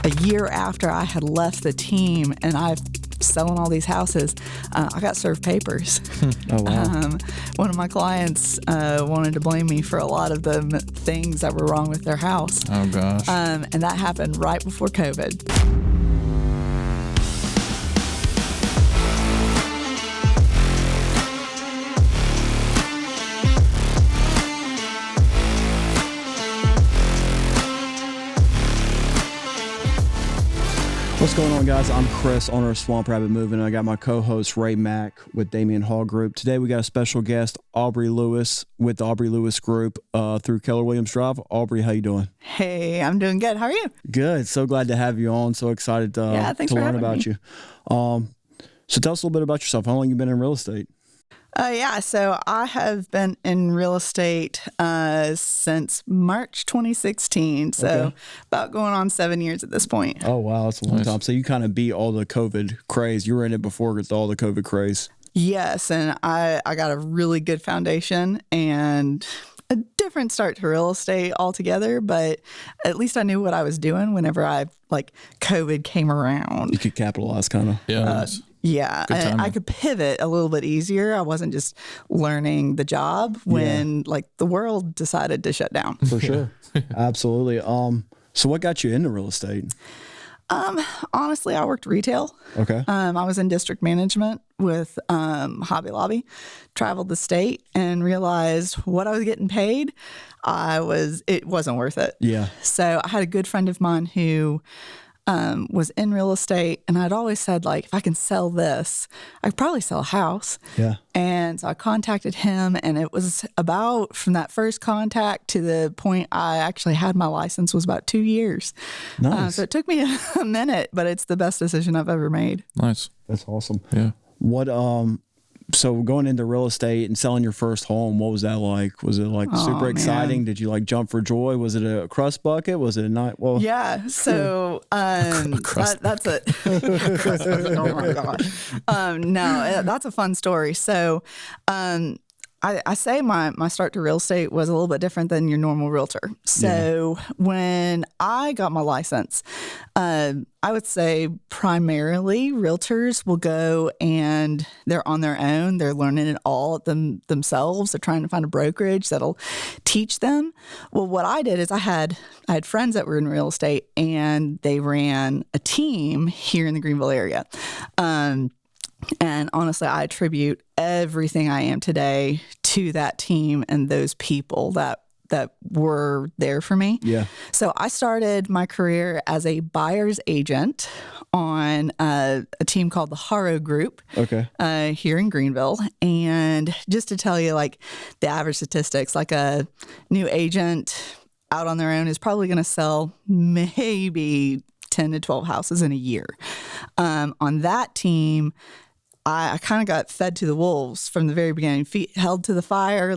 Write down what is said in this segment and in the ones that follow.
a year after I had left the team and I selling all these houses, I got served papers. Oh, wow. One of my clients wanted to blame me for a lot of the things that were wrong with their house. Oh, gosh. And that happened right before COVID. What's going on, guys? I'm Chris, owner of Swamp Rabbit Moving. I got my co-host Ray Mack with Damian Hall Group. Today we got a special guest, Aubree Lewis, with the Aubree Lewis Group through Keller Williams Drive. Aubree, how you doing? Hey, I'm doing good. How are you? Good. So glad to have you on. So excited to learn about you. So tell us a little bit about yourself. How long have you been in real estate? So I have been in real estate since March 2016. So about going on 7 years at this point. Oh, wow. That's a long time. So you kind of beat all the COVID craze. You were in it before with all the COVID craze. Yes. And I got a really good foundation and a different start to real estate altogether. But at least I knew what I was doing whenever COVID came around. You could capitalize kind of. Yeah. Yeah, I could pivot a little bit easier. I wasn't just learning the job when the world decided to shut down. For sure. Absolutely. So what got you into real estate? Honestly, I worked retail. Okay. I was in district management with Hobby Lobby, traveled the state and realized what I was getting paid, it wasn't worth it. Yeah. So I had a good friend of mine who was in real estate, and I'd always said, if I can sell this, I could probably sell a house. Yeah. And so I contacted him, and it was about, from that first contact to the point I actually had my license, was about 2 years. Nice. So it took me a minute, but it's the best decision I've ever made. Nice. That's awesome. Yeah. What, so going into real estate and selling your first home, what was that like? Was it super exciting? Man. Did you jump for joy? Was it a crust bucket? Was it a night? Well, yeah. So that's it. Oh my gosh. No, that's a fun story. So, I say my start to real estate was a little bit different than your normal realtor. So when I got my license, I would say primarily realtors will go and they're on their own. They're learning it all themselves. They're trying to find a brokerage that'll teach them. Well, what I did is I had friends that were in real estate, and they ran a team here in the Greenville area. And honestly, I attribute everything I am today to that team and those people that were there for me. Yeah. So I started my career as a buyer's agent on a team called the Haro Group. Okay. Here in Greenville. And just to tell you, the average statistics, a new agent out on their own is probably going to sell maybe 10 to 12 houses in a year. On that team, I kind of got fed to the wolves from the very beginning, feet held to the fire,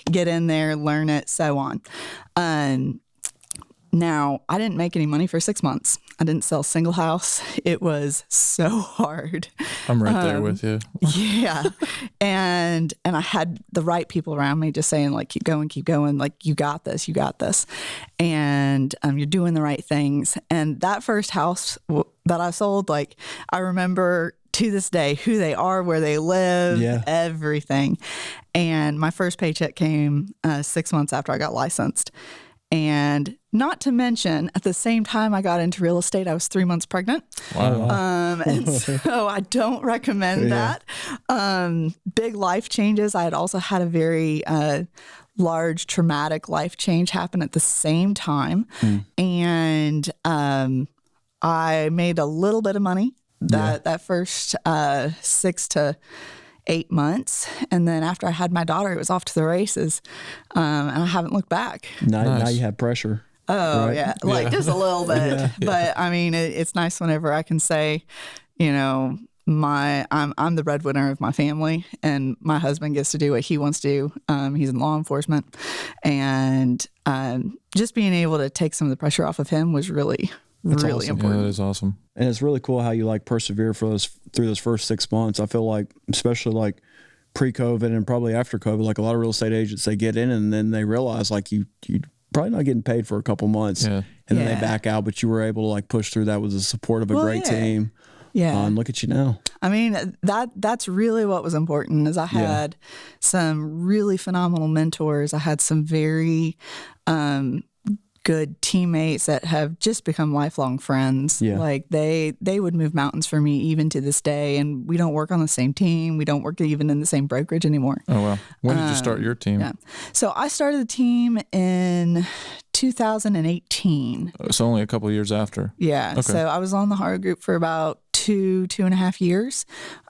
get in there, learn it, so on. Now, I didn't make any money for 6 months. I didn't sell a single house. It was so hard. I'm right there with you. Yeah. And I had the right people around me just saying, keep going, you got this, you got this. And you're doing the right things. And that first house that I sold, I remember to this day who they are, where they live, everything. And my first paycheck came 6 months after I got licensed. And not to mention, at the same time I got into real estate, I was 3 months pregnant. Wow. And so I don't recommend that. Big life changes. I had also had a very large traumatic life change happen at the same time. And I made a little bit of money that first 6 to 8 months. And then after I had my daughter, it was off to the races. And I haven't looked back. Now you have pressure. Oh, right? yeah. Just a little bit. But I mean, it's nice whenever I can say, I'm the breadwinner of my family, and my husband gets to do what he wants to do. He's in law enforcement. And just being able to take some of the pressure off of him was really awesome. important. Yeah, that is awesome. And it's really cool how you persevere through those first 6 months. I feel like, especially pre-COVID and probably after COVID, a lot of real estate agents, they get in and then they realize you probably not getting paid for a couple months. Yeah. and then they back out, but you were able to like push through that with the support of a great team. Yeah. And look at you now. I mean, that's really what was important is I had some really phenomenal mentors. I had some very good teammates that have just become lifelong friends. Yeah. Like they would move mountains for me even to this day. And we don't work on the same team. We don't work even in the same brokerage anymore. Oh, wow. When did you start your team? Yeah. So I started the team in 2018. So only a couple of years after. Yeah. Okay. So I was on the Haro group for about 2.5 years.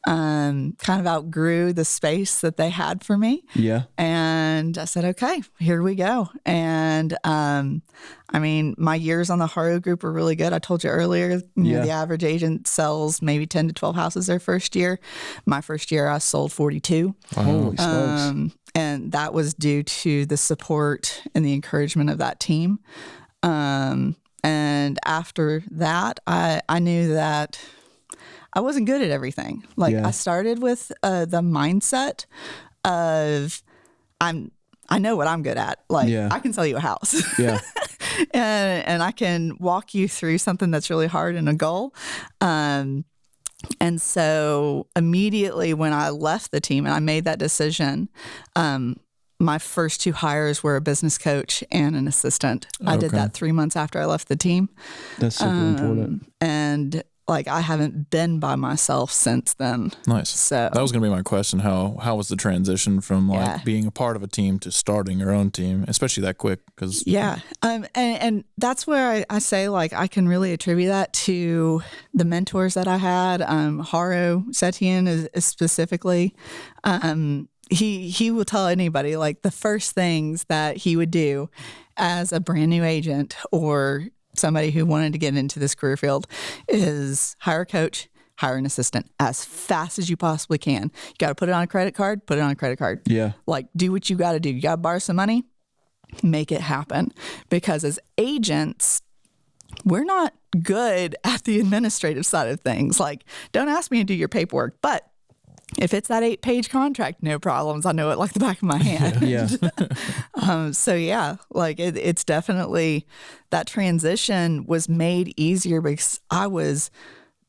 Kind of outgrew the space that they had for me. Yeah. And I said, okay, here we go. And I mean, my years on the Haro group were really good. I told you earlier, you know, the average agent sells maybe 10 to 12 houses their first year. My first year, I sold 42. Wow. Holy smokes. And that was due to the support and the encouragement of that team. And after that, I knew that I wasn't good at everything. Like I started with the mindset of I know what I'm good at. Like I can sell you a house. Yeah. and I can walk you through something that's really hard and a goal. And so immediately when I left the team and I made that decision, my first 2 hires were a business coach and an assistant. I did that 3 months after I left the team. That's super important. And like I haven't been by myself since then. Nice. So that was going to be my question. How was the transition from like being a part of a team to starting your own team, especially that quick? Because and that's where I say like I can really attribute that to the mentors that I had. Haro Setien is specifically. He will tell anybody like the first things that he would do as a brand new agent or somebody who wanted to get into this career field is hire a coach, hire an assistant as fast as you possibly can. You got to put it on a credit card, put it on a credit card. Yeah. Like do what you got to do. You got to borrow some money, make it happen. Because as agents, we're not good at the administrative side of things. Like don't ask me to do your paperwork, but if it's that 8-page contract, no problems. I know it like the back of my hand. Yeah. So yeah, like it's definitely that transition was made easier because I was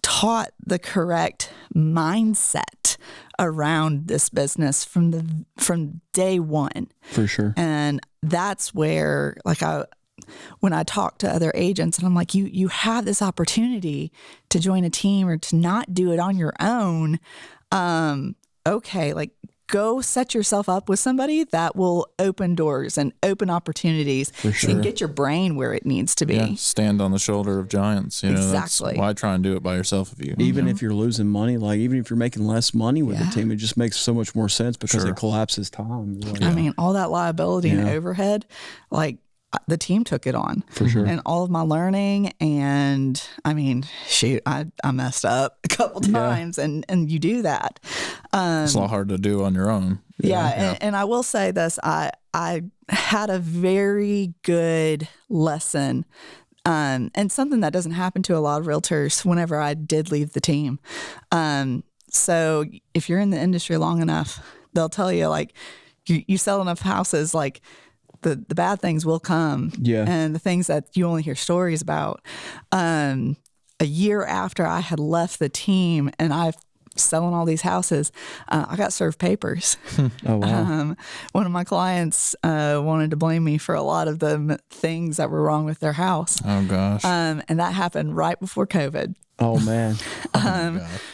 taught the correct mindset around this business from day one. For sure. And that's where like when I talk to other agents and I'm like, you have this opportunity to join a team or to not do it on your own. Okay, like go set yourself up with somebody that will open doors and open opportunities and get your brain where it needs to be. Yeah, stand on the shoulder of giants. You know, exactly. That's why try and do it by yourself if you even if you're losing money, like even if you're making less money with the team, it just makes so much more sense because it collapses time. Like, I mean, all that liability and overhead, like the team took it on for sure, and all of my learning. And I mean, shoot, I messed up a couple times, and you do that. It's a lot hard to do on your own. And I will say this: I had a very good lesson, and something that doesn't happen to a lot of realtors. Whenever I did leave the team, so if you're in the industry long enough, they'll tell you like you sell enough houses, like. The bad things will come, and the things that you only hear stories about. A year after I had left the team and I selling all these houses, I got served papers. Oh wow! One of my clients wanted to blame me for a lot of the things that were wrong with their house. Oh gosh! And that happened right before COVID. Oh man!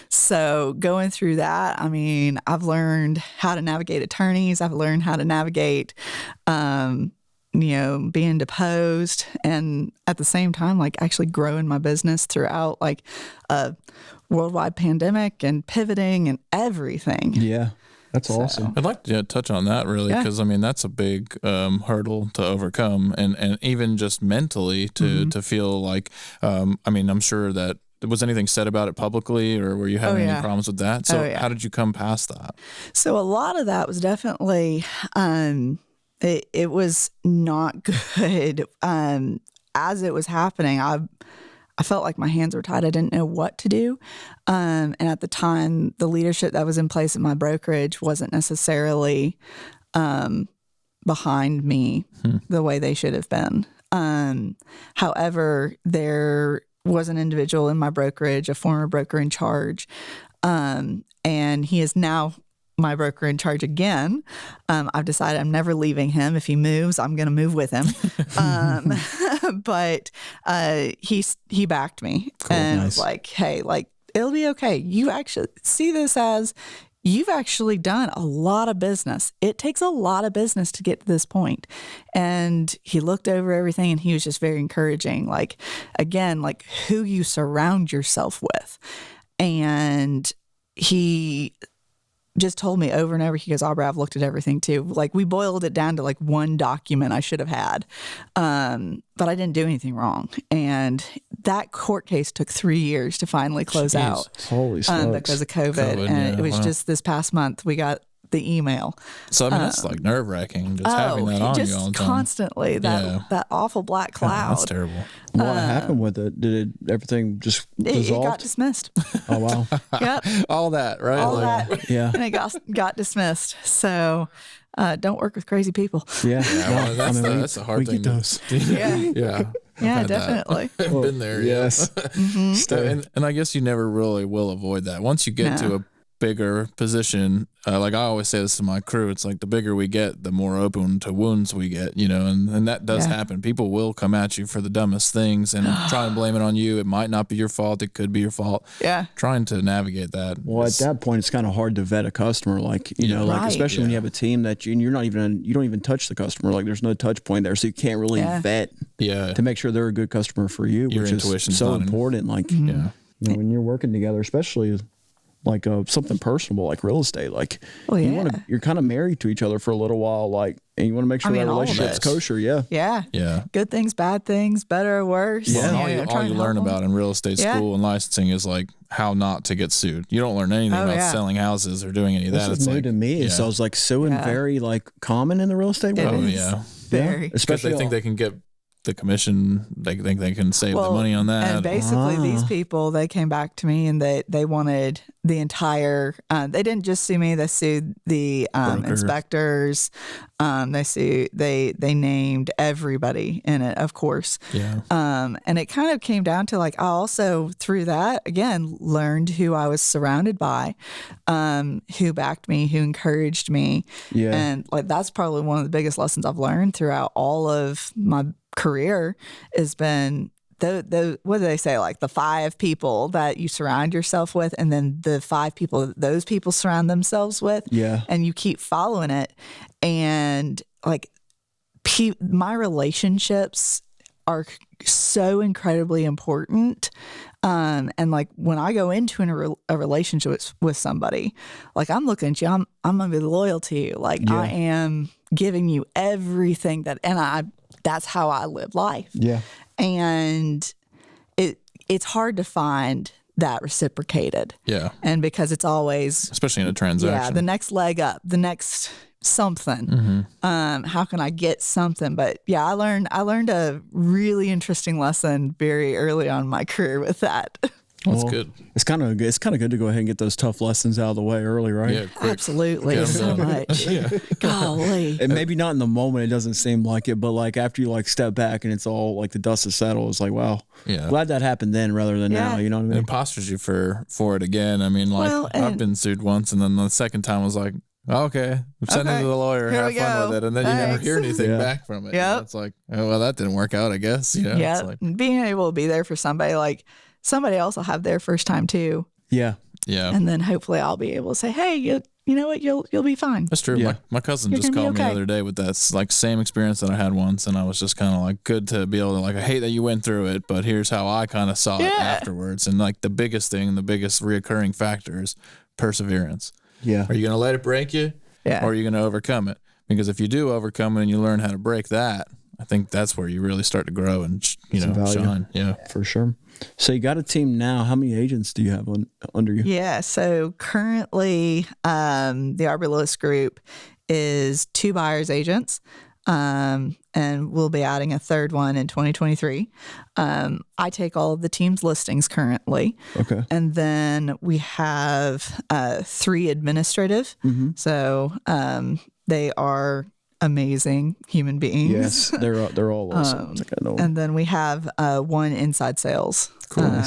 So going through that, I mean, I've learned how to navigate attorneys. I've learned how to navigate, being deposed, and at the same time, like actually growing my business throughout like a worldwide pandemic and pivoting and everything. Yeah. That's awesome. I'd like to touch on that really, because I mean that's a big hurdle to overcome, and even just mentally to feel like. I mean, I'm sure that. Was anything said about it publicly, or were you having any problems with that? So how did you come past that? So a lot of that was definitely, it was not good. As it was happening, I felt like my hands were tied. I didn't know what to do. And at the time, the leadership that was in place at my brokerage wasn't necessarily behind me the way they should have been. However, there was an individual in my brokerage, a former broker in charge, and he is now my broker in charge again. I've decided I'm never leaving him. If he moves, I'm going to move with him. But he backed me and was like, hey, like, it'll be okay. You actually see this as you've actually done a lot of business. It takes a lot of business to get to this point. And he looked over everything and he was just very encouraging. Like, again, like who you surround yourself with. And he just told me over and over, he goes, Aubree, I've looked at everything too. Like we boiled it down to like one document I should have had. But I didn't do anything wrong. And that court case took 3 years to finally close out. Holy smokes. Because of COVID. And it was just this past month we got the email. So I mean, that's like nerve wracking just having that on you all the time. Constantly that awful black cloud. That's terrible. What happened with it? Did everything just dissolve? It got dismissed. Oh wow. Yep. All that, right? All that. Yeah. And it got dismissed. So don't work with crazy people. Yeah. Well, that's a hard thing. Those. Yeah. Yeah. Yeah, definitely. I've been there. Yes. And I guess you never really will avoid that. Once you get to a bigger position, like I always say this to my crew, it's like the bigger we get, the more open to wounds we get, you know, and that does happen. People will come at you for the dumbest things and try and blame it on you. It might not be your fault. It could be your fault. Yeah. Trying to navigate that. Well, at that point, it's kind of hard to vet a customer, like, you know, like, especially when you have a team that you don't even touch the customer. Like there's no touch point there. So you can't really vet to make sure they're a good customer for you, Your which is so important. Like, you know, when you're working together, especially like something personal like real estate, like you're kind of married to each other for a little while, like, and you want to make sure that relationship's kosher. Yeah. Good things, bad things, better or worse. Yeah. All you learn about in real estate school and licensing is like how not to get sued. You don't learn anything about selling houses or doing any of that. It's new to me. So it's like very like common in the real estate world. Very. Especially they think they can get the commission, they think they can save the money on that. And basically these people, they came back to me and they wanted the entire, they didn't just sue me, they sued the inspectors. They named everybody in it, of course. Yeah. And it kind of came down to like, I also through that again learned who I was surrounded by, who backed me, who encouraged me. Yeah. And like that's probably one of the biggest lessons I've learned throughout all of my career has been the what do they say, like the 5 people that you surround yourself with, and then the 5 people that those people surround themselves with, and you keep following it. And like my relationships are so incredibly important. And like when I go into a relationship with somebody, like I'm looking at you, I'm gonna be loyal to you. Like I am giving you everything that's how I live life. Yeah. And it's hard to find that reciprocated. Yeah. And because it's always, especially in a transaction. Yeah. The next leg up, the next something. How can I get something? But yeah, I learned a really interesting lesson very early on in my career with that. That's good. It's kind of good to go ahead and get those tough lessons out of the way early, right? Yeah, quick. Absolutely, so much. Golly. And maybe not in the moment, it doesn't seem like it, but like after you like step back and it's all like the dust is settled, it's like, wow, glad that happened then rather than now. You know what I mean? It postures you for it again. I mean, like I've been sued once, and then the second time was like, okay, I'm sending it to the lawyer, have fun with it, and then you never hear anything back from it. Yeah, it's like, oh, well, that didn't work out, I guess. Yeah, like, being able to be there for somebody, like somebody else will have their first time too. Yeah. And then hopefully I'll be able to say, hey, you know what, you'll be fine. That's true. Yeah. My cousin just called me the other day with that like same experience that I had once, and I was just kind of like, good to be able to like, I hate that you went through it, but here's how I kind of saw it afterwards. And like the biggest reoccurring factor is perseverance. Yeah. Are you going to let it break you? Yeah. Or are you going to overcome it? Because if you do overcome it and you learn how to break that, I think that's where you really start to grow and shine. Yeah, for sure. So you got a team now. How many agents do you have under you? Yeah. So currently, the Aubree Lewis group is 2 buyers agents, and we'll be adding a third one in 2023. I take all of the team's listings currently. Okay. And then we have 3 administrative. So they are amazing human beings. Yes, they're all awesome. And then we have one inside sales. Cool.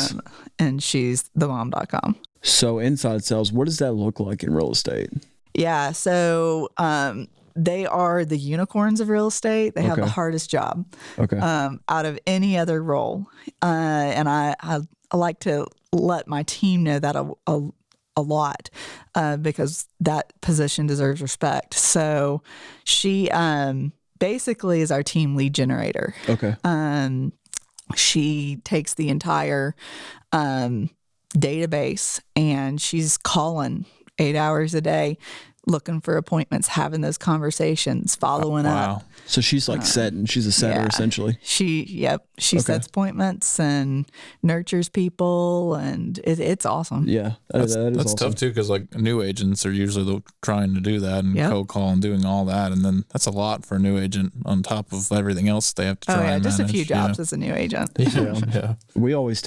And she's themom.com. So inside sales, what does that look like in real estate? Yeah. So they are the unicorns of real estate. They have the hardest job out of any other role. And I like to let my team know that a lot because that position deserves respect. So she basically is our team lead generator. Okay. She takes the entire database and she's calling 8 hours a day, looking for appointments, having those conversations, following up. So she's like she's a setter essentially. She sets appointments and nurtures people, and it's awesome. Yeah, that's awesome. Tough too, because like new agents are usually trying to do that and cold call and doing all that, and then that's a lot for a new agent on top of everything else they have to try. And just manage. A few jobs as a new agent. Yeah. We always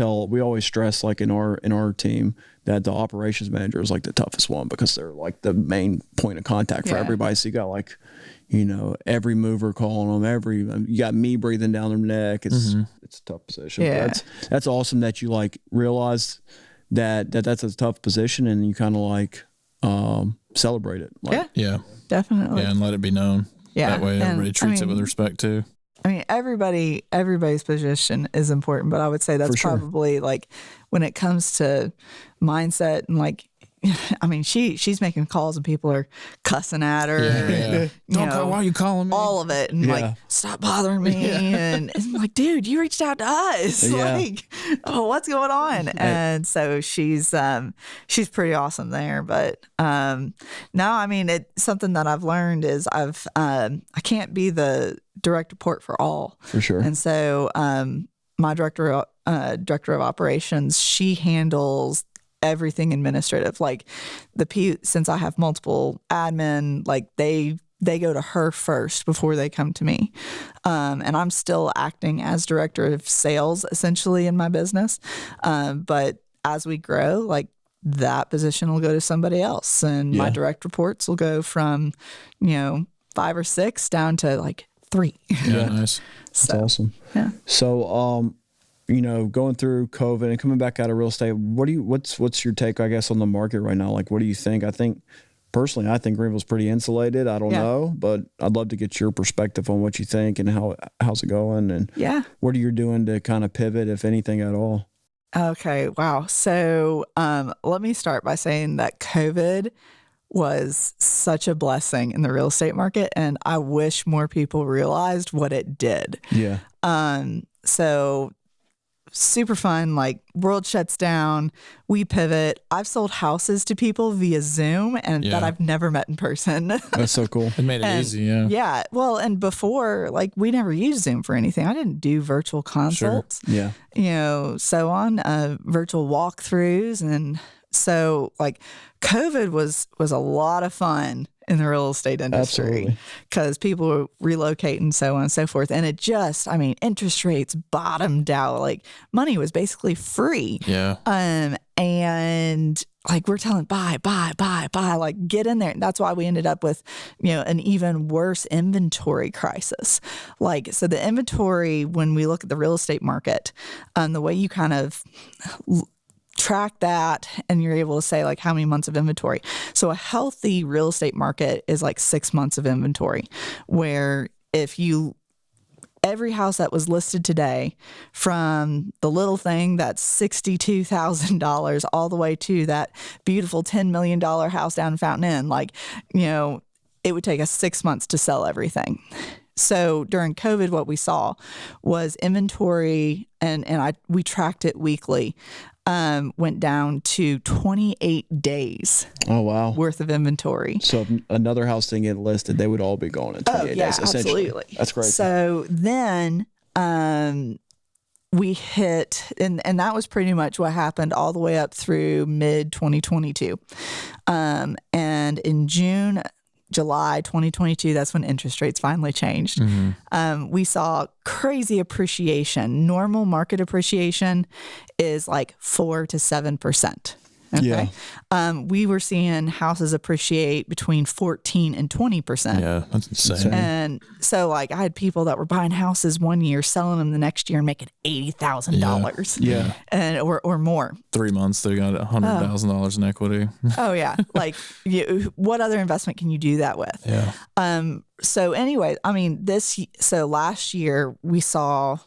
stress like in our team that the operations manager is like the toughest one because they're like the main point of contact for everybody. So you got like, every mover calling them, you got me breathing down their neck. It's a tough position. Yeah. That's awesome that you like realize that's a tough position and you kind of like celebrate it. Yeah, definitely. Yeah, and let it be known. Yeah, that way everybody treats it with respect too. I mean, everybody's position is important, but I would say that's probably like when it comes to mindset and like, I mean, she's making calls and people are cussing at her. And, why are you calling me? All of it. And like, stop bothering me. And I'm like, dude, you reached out to us. Yeah. Like, what's going on? And so she's pretty awesome there. But no, I mean, it's something that I've learned is I can't be the direct report for all. For sure. And so my director of operations, she handles everything administrative. Like since I have multiple admin, like they go to her first before they come to me. And I'm still acting as director of sales essentially in my business. But as we grow, like that position will go to somebody else. And my direct reports will go from, 5 or 6 down to like 3. Yeah, nice. That's awesome. Yeah. So, going through COVID and coming back out of real estate, what's your take, I guess, on the market right now? Like, what do you think? I think Greenville's pretty insulated. I don't know, but I'd love to get your perspective on what you think and how's it going and what are you doing to kind of pivot, if anything at all? Okay. Wow. So, let me start by saying that COVID was such a blessing in the real estate market, and I wish more people realized what it did. Yeah. So super fun, like world shuts down, we pivot. I've sold houses to people via Zoom and that I've never met in person. That's so cool. It made it easy. Yeah. Well, and before, like we never used Zoom for anything. I didn't do virtual consults, so on, virtual walkthroughs. And so like COVID was a lot of fun in the real estate industry because people were relocating, so on and so forth. And it just, I mean, interest rates bottomed out. Like money was basically free. Yeah. And like we're telling buy, like get in there. And that's why we ended up with, an even worse inventory crisis. Like, so the inventory, when we look at the real estate market, the way you kind of track that and you're able to say like how many months of inventory. So a healthy real estate market is like 6 months of inventory, where every house that was listed today, from the little thing that's $62,000 all the way to that beautiful $10 million house down in Fountain Inn, like, it would take us 6 months to sell everything. So during COVID, what we saw was inventory, and we tracked it weekly, went down to 28 days. Oh, wow. Worth of inventory. So if another house didn't get listed, they would all be gone in 28 days, essentially. Absolutely. That's great. So then we hit, and that was pretty much what happened all the way up through mid-2022. And in July 2022, that's when interest rates finally changed. Mm-hmm. We saw crazy appreciation. Normal market appreciation is like 4 to 7%. Okay. We were seeing houses appreciate between 14 and 20%. Yeah, that's insane. And so, like, I had people that were buying houses one year, selling them the next year, and making $80,000. Yeah. And or more. 3 months, they got $100,000 in equity. Oh yeah. Like, what other investment can you do that with? Yeah. So anyway, I mean, last year we saw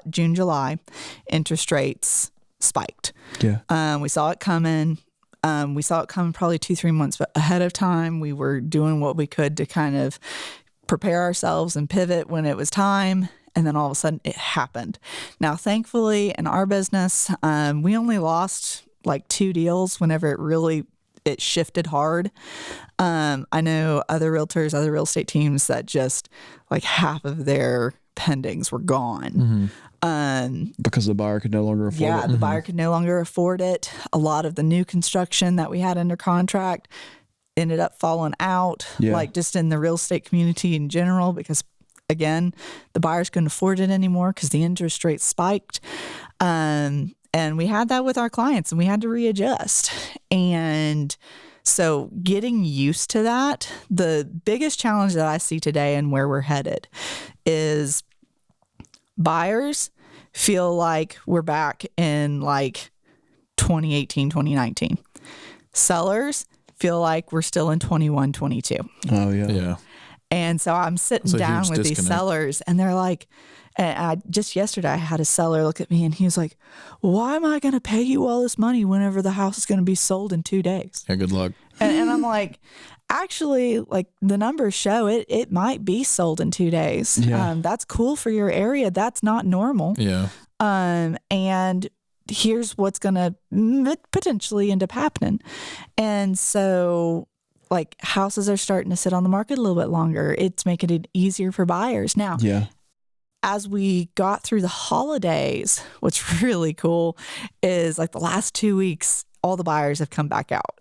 June, July, interest rates spiked. Yeah. We saw it coming. We saw it coming probably 2-3 months ahead of time. We were doing what we could to kind of prepare ourselves and pivot when it was time. And then all of a sudden it happened. Now, thankfully, in our business, we only lost like 2 deals whenever it shifted hard. I know other realtors, other real estate teams that just like half of their pendings were gone. Because the buyer could no longer afford it. Yeah, the buyer could no longer afford it. A lot of the new construction that we had under contract ended up falling out, like just in the real estate community in general, because again, the buyers couldn't afford it anymore because the interest rate spiked. And we had that with our clients, and we had to readjust. And so getting used to that, the biggest challenge that I see today and where we're headed is buyers feel like we're back in like 2018, 2019. Sellers feel like we're still in 21, 22. Oh, yeah. Yeah. And so I'm sitting down with these sellers, and they're like, just yesterday I had a seller look at me and he was like, why am I going to pay you all this money whenever the house is going to be sold in 2 days? Yeah, good luck. And I'm like, actually, like the numbers show it might be sold in 2 days. Yeah. That's cool for your area. That's not normal. Yeah. And here's what's going to potentially end up happening. And so like houses are starting to sit on the market a little bit longer. It's making it easier for buyers. Now, as we got through the holidays, what's really cool is like the last 2 weeks, all the buyers have come back out.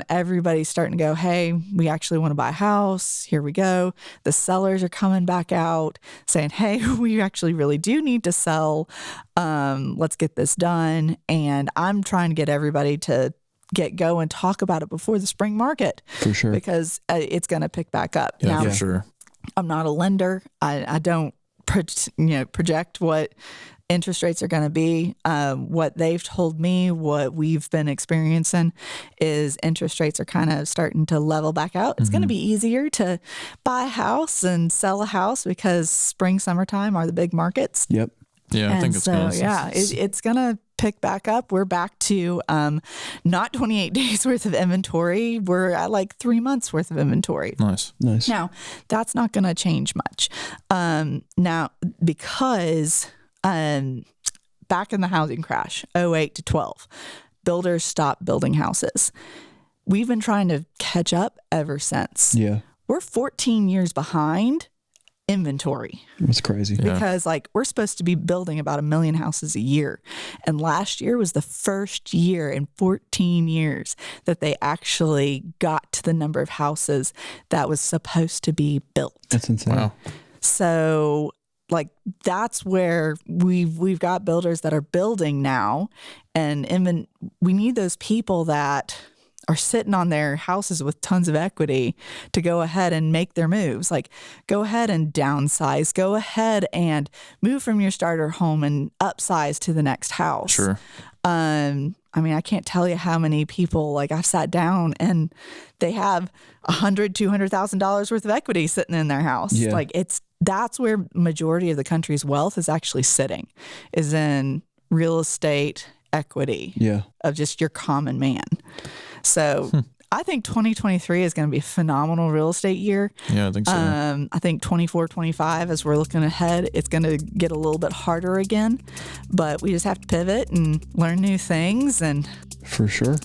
Everybody's starting to go, hey, we actually want to buy a house. Here we go. The sellers are coming back out saying, hey, we actually really do need to sell. Let's get this done. And I'm trying to get everybody to get going, talk about it before the spring market. For sure. Because it's going to pick back up. Yeah, now, for sure. I'm not a lender. I don't project what interest rates are going to be. What they've told me, what we've been experiencing is interest rates are kind of starting to level back out. It's going to be easier to buy a house and sell a house because spring, summertime are the big markets. Yep. Yeah, I think it's going to. It's going to pick back up. We're back to not 28 days worth of inventory. We're at like 3 months worth of inventory. Nice. Now, that's not going to change much. Now, because back in the housing crash, 08 to 12, builders stopped building houses. We've been trying to catch up ever since. Yeah. We're 14 years behind inventory. That's crazy. Because like we're supposed to be building about 1 million houses a year. And last year was the first year in 14 years that they actually got to the number of houses that was supposed to be built. That's insane. Wow. So like that's where we've got builders that are building now, and we need those people that are sitting on their houses with tons of equity to go ahead and make their moves. Like go ahead and downsize, go ahead and move from your starter home and upsize to the next house. Sure. I mean, I can't tell you how many people, like I've sat down and they have $100,000-$200,000 worth of equity sitting in their house. Yeah. Like that's where majority of the country's wealth is actually sitting, is in real estate equity of just your common man. So I think 2023 is going to be a phenomenal real estate year. Yeah, I think so. I think 24, 25, as we're looking ahead, it's going to get a little bit harder again, but we just have to pivot and learn new things. And for sure.